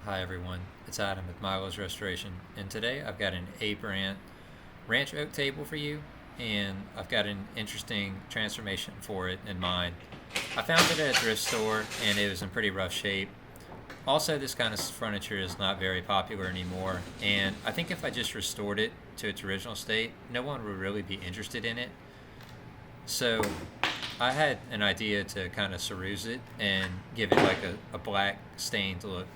Hi everyone, it's Adam with Milo's Restoration, and today I've got an A-brand ranch oak table for you, and I've got an interesting transformation for it in mind. I found it at a thrift store, and it was in pretty rough shape. Also, this kind of furniture is not very popular anymore, and I think if I just restored it to its original state, no one would really be interested in it. So I had an idea to kind of ceruse it and give it like a black stained look.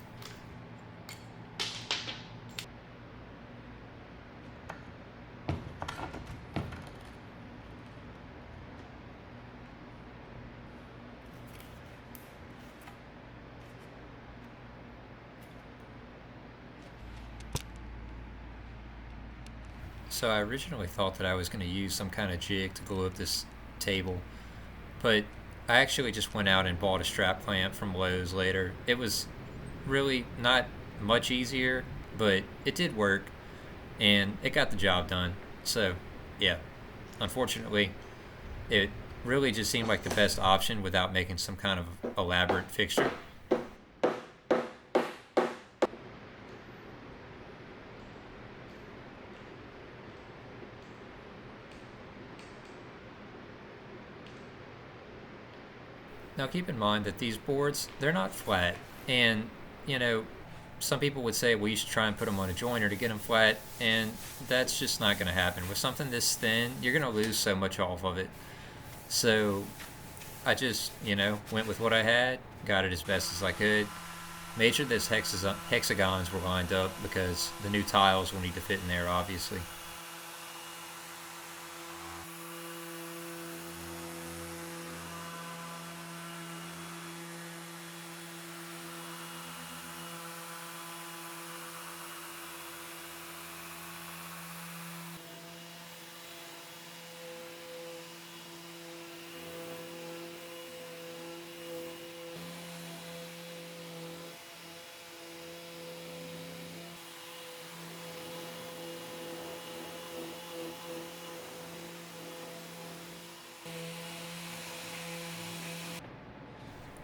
So I originally thought that I was going to use some kind of jig to glue up this table, but I actually just went out and bought a strap clamp from Lowe's later. It was really not much easier, but it did work and it got the job done. So, yeah, unfortunately, it really just seemed like the best option without making some kind of elaborate fixture. Now, keep in mind that these boards, they're not flat. And, you know, some people would say, well, you should try and put them on a joiner to get them flat. And that's just not going to happen. With something this thin, you're going to lose so much off of it. So I just, went with what I had, got it as best as I could. Made sure those hexagons were lined up because the new tiles will need to fit in there, obviously.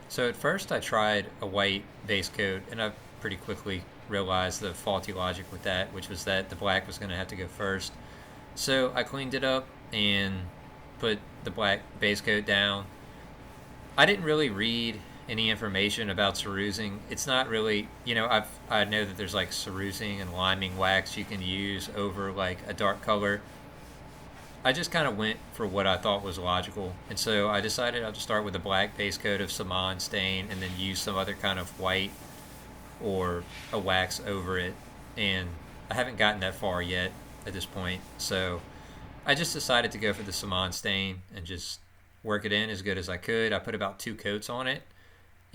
So at first I tried a white base coat, and I pretty quickly realized the faulty logic with that, which was that the black was going to have to go first. So I cleaned it up and put the black base coat down. I didn't really read any information about cerusing. It's not really, I know that there's like cerusing and liming wax you can use over like a dark color. I just kind of went for what I thought was logical, and so I decided I'll just start with a black base coat of Saman stain, and then use some other kind of white or a wax over it. And I haven't gotten that far yet at this point, so I just decided to go for the Saman stain and just work it in as good as I could. I put about 2 coats on it,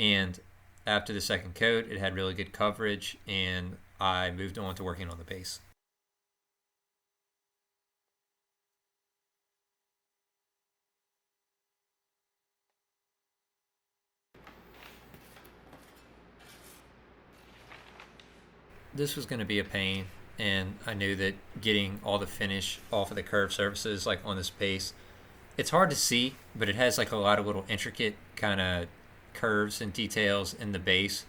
and after the second coat, it had really good coverage, and I moved on to working on the base. This was going to be a pain, and I knew that getting all the finish off of the curved surfaces, like on this base, it's hard to see, but it has like a lot of little intricate kind of curves and details in the base,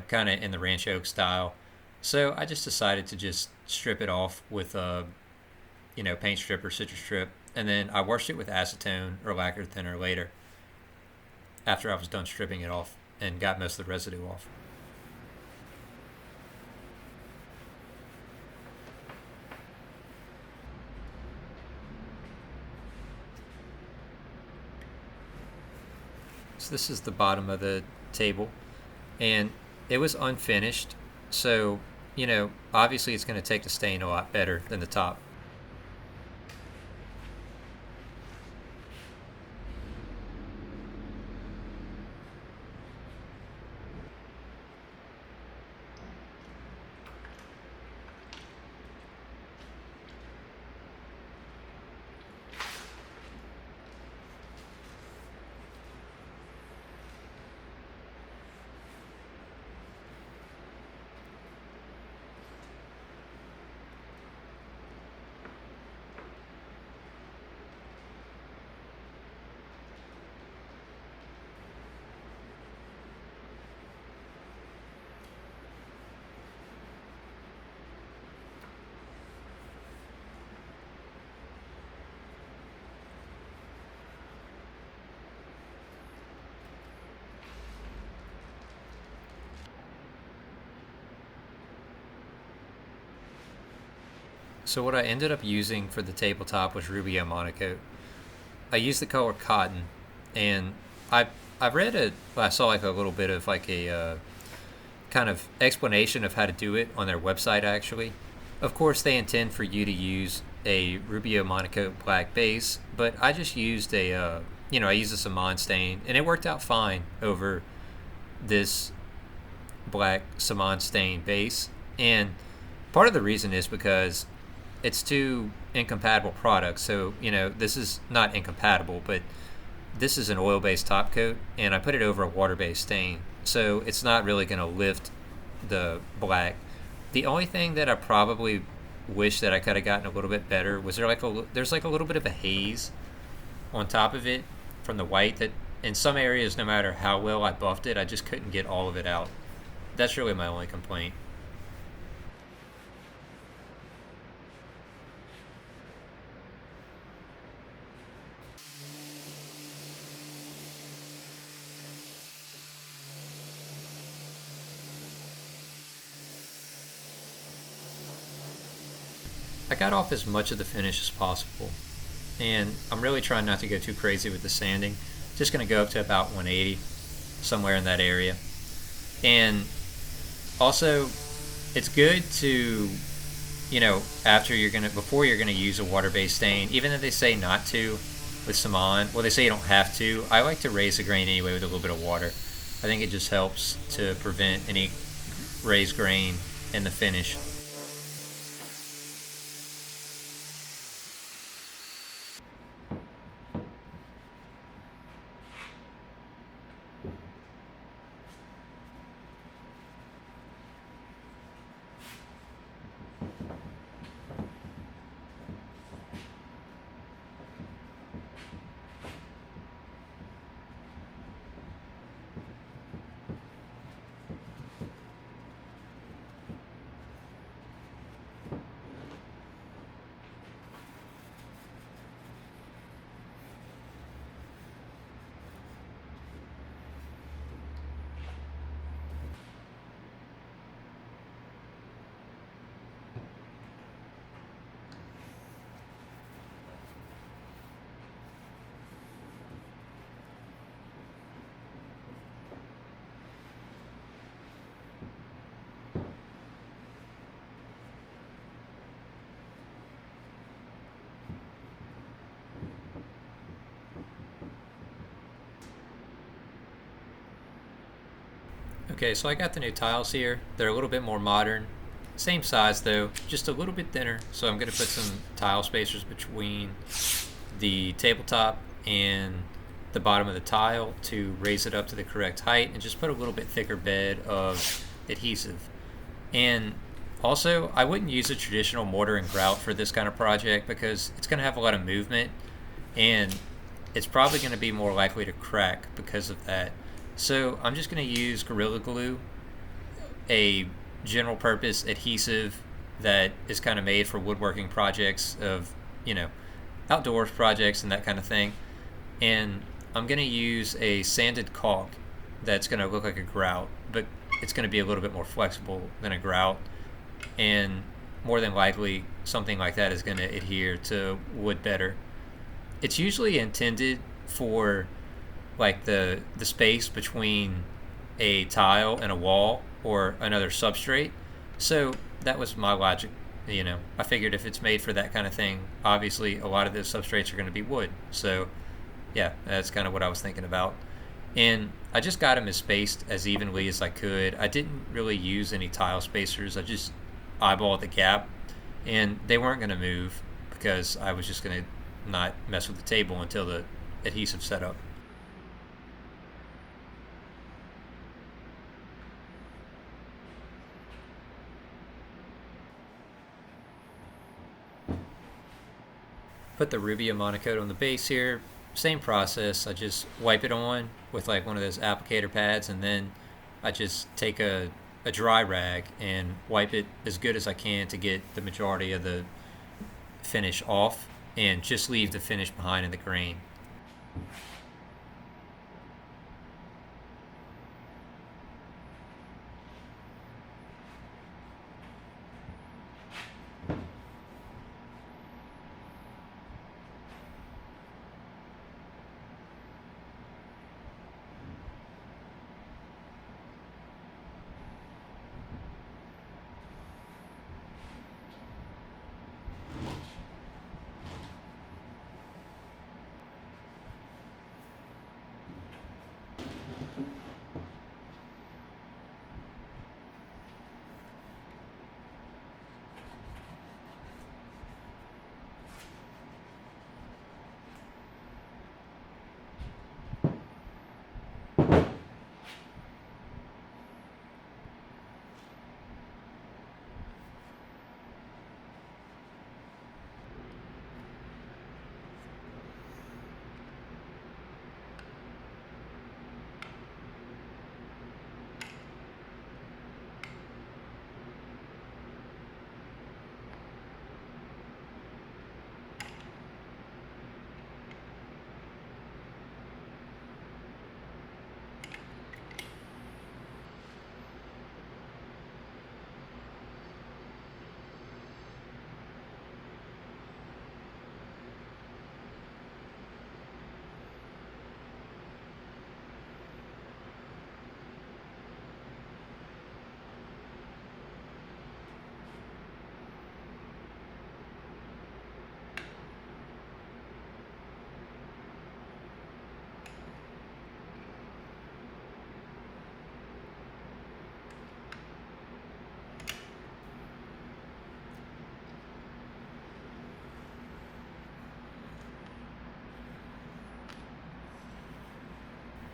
kind of in the ranch oak style. So I just decided to just strip it off with a, paint strip or citrus strip, and then I washed it with acetone or lacquer thinner later after I was done stripping it off and got most of the residue off. So this is the bottom of the table, and it was unfinished. So, obviously it's going to take the stain a lot better than the top. So what I ended up using for the tabletop was Rubio Monocoat. I used the color cotton, and I I read it. I saw like a little bit of like a kind of explanation of how to do it on their website. Actually, of course, they intend for you to use a Rubio Monocoat black base, but I just used I used a Saman stain, and it worked out fine over this black Saman stain base. And part of the reason is because it's two incompatible products. So, this is not incompatible, but this is an oil based top coat, and I put it over a water based stain. So it's not really going to lift the black. The only thing that I probably wish that I could have gotten a little bit better was there's like a little bit of a haze on top of it from the white that in some areas, no matter how well I buffed it, I just couldn't get all of it out. That's really my only complaint. I got off as much of the finish as possible, and I'm really trying not to go too crazy with the sanding. Just going to go up to about 180, somewhere in that area. And also, it's good to, before you're gonna use a water-based stain, even if they say not to with Saman, well, they say you don't have to. I like to raise the grain anyway with a little bit of water. I think it just helps to prevent any raised grain in the finish. Okay, so I got the new tiles here. They're a little bit more modern. Same size though, just a little bit thinner. So I'm going to put some tile spacers between the tabletop and the bottom of the tile to raise it up to the correct height, and just put a little bit thicker bed of adhesive. And also, I wouldn't use a traditional mortar and grout for this kind of project because it's going to have a lot of movement, and it's probably going to be more likely to crack because of that. So I'm just going to use Gorilla Glue, a general purpose adhesive that is kind of made for woodworking projects of, you know, outdoors projects and that kind of thing. And I'm going to use a sanded caulk that's going to look like a grout, but it's going to be a little bit more flexible than a grout. And more than likely, something like that is going to adhere to wood better. It's usually intended for like the space between a tile and a wall or another substrate. So that was my logic. I figured if it's made for that kind of thing, obviously a lot of those substrates are going to be wood. So yeah, that's kind of what I was thinking about. And I just got them as spaced as evenly as I could. I didn't really use any tile spacers. I just eyeballed the gap, and they weren't going to move because I was just going to not mess with the table until the adhesive set up. Put the Rubia Monocoat on the base here. Same process. I just wipe it on with like one of those applicator pads, and then I just take a dry rag and wipe it as good as I can to get the majority of the finish off, and just leave the finish behind in the grain.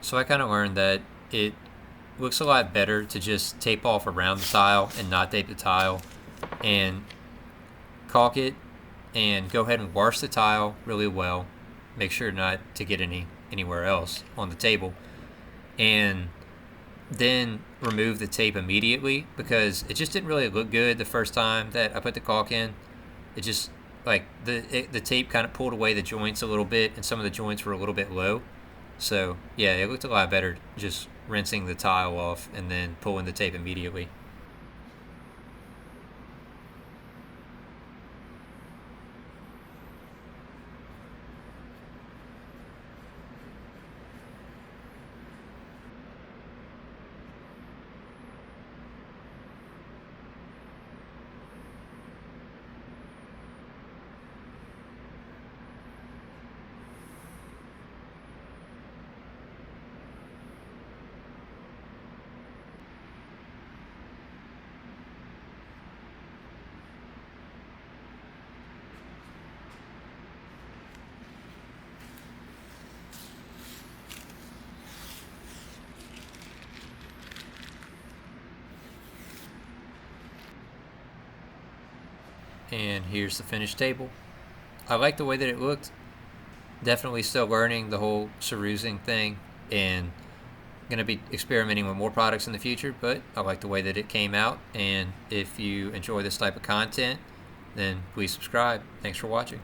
So I kind of learned that it looks a lot better to just tape off around the tile and not tape the tile, and caulk it, and go ahead and wash the tile really well. Make sure not to get anywhere else on the table, and then remove the tape immediately, because it just didn't really look good the first time that I put the caulk in. It just, like, the tape kind of pulled away the joints a little bit, and some of the joints were a little bit low. So yeah, it looked a lot better just rinsing the tile off and then pulling the tape immediately. And here's the finished table. I like the way that it looked. Definitely still learning the whole Cerusing thing, and going to be experimenting with more products in the future, but I like the way that it came out. And if you enjoy this type of content, then please subscribe. Thanks for watching.